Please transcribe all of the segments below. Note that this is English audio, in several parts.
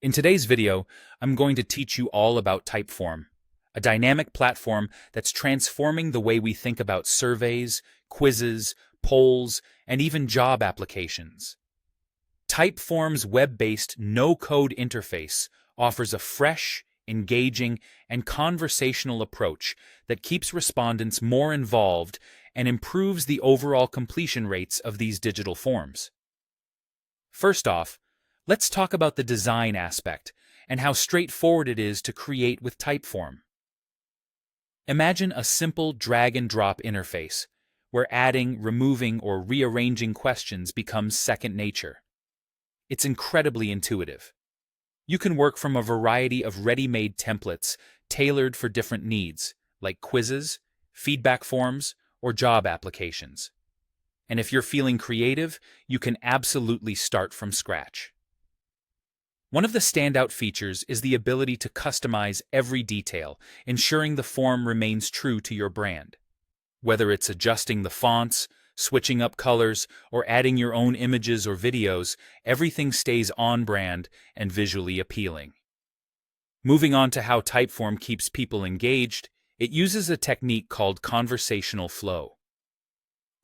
In today's video, I'm going to teach you all about Typeform, a dynamic platform that's transforming the way we think about surveys, quizzes, polls, and even job applications. Typeform's web-based no-code interface offers a fresh, engaging, and conversational approach that keeps respondents more involved and improves the overall completion rates of these digital forms. First off, let's talk about the design aspect and how straightforward it is to create with Typeform. Imagine a simple drag-and-drop interface where adding, removing, or rearranging questions becomes second nature. It's incredibly intuitive. You can work from a variety of ready-made templates tailored for different needs, like quizzes, feedback forms, or job applications. And if you're feeling creative, you can absolutely start from scratch. One of the standout features is the ability to customize every detail, ensuring the form remains true to your brand. Whether it's adjusting the fonts, switching up colors, or adding your own images or videos, everything stays on brand and visually appealing. Moving on to how Typeform keeps people engaged, it uses a technique called conversational flow.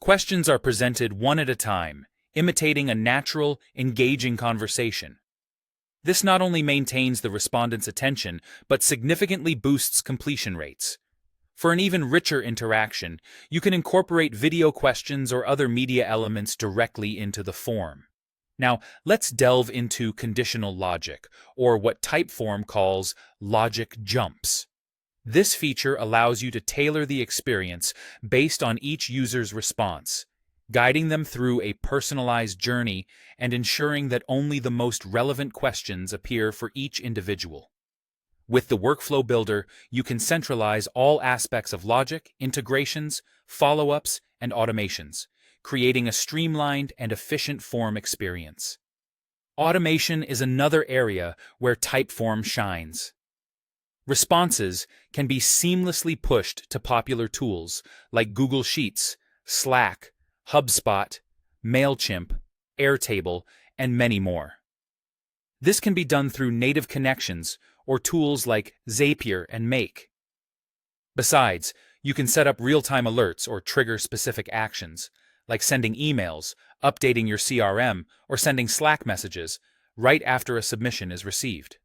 Questions are presented one at a time, imitating a natural, engaging conversation. This not only maintains the respondent's attention, but significantly boosts completion rates. For an even richer interaction, you can incorporate video questions or other media elements directly into the form. Now, let's delve into conditional logic, or what Typeform calls logic jumps. This feature allows you to tailor the experience based on each user's response, guiding them through a personalized journey and ensuring that only the most relevant questions appear for each individual. With the Workflow Builder, you can centralize all aspects of logic, integrations, follow-ups, and automations, creating a streamlined and efficient form experience. Automation is another area where Typeform shines. Responses can be seamlessly pushed to popular tools like Google Sheets, Slack, HubSpot, MailChimp, Airtable, and many more. This can be done through native connections or tools like Zapier and Make. Besides, you can set up real-time alerts or trigger specific actions, like sending emails, updating your CRM, or sending Slack messages right after a submission is received.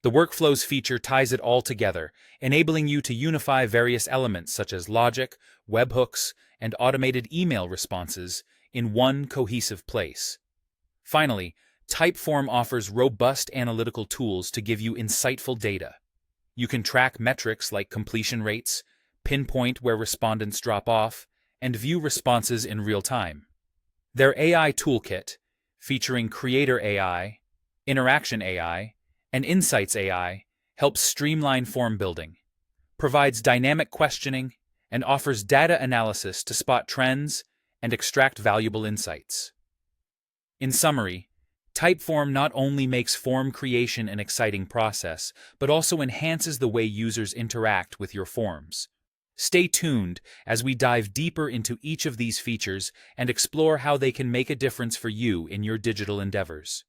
The Workflows feature ties it all together, enabling you to unify various elements such as logic, webhooks, and automated email responses in one cohesive place. Finally, Typeform offers robust analytical tools to give you insightful data. You can track metrics like completion rates, pinpoint where respondents drop off, and view responses in real time. Their AI toolkit, featuring Creator AI, Interaction AI, and Insights AI, helps streamline form building, provides dynamic questioning, and offers data analysis to spot trends and extract valuable insights. In summary, Typeform not only makes form creation an exciting process, but also enhances the way users interact with your forms. Stay tuned as we dive deeper into each of these features and explore how they can make a difference for you in your digital endeavors.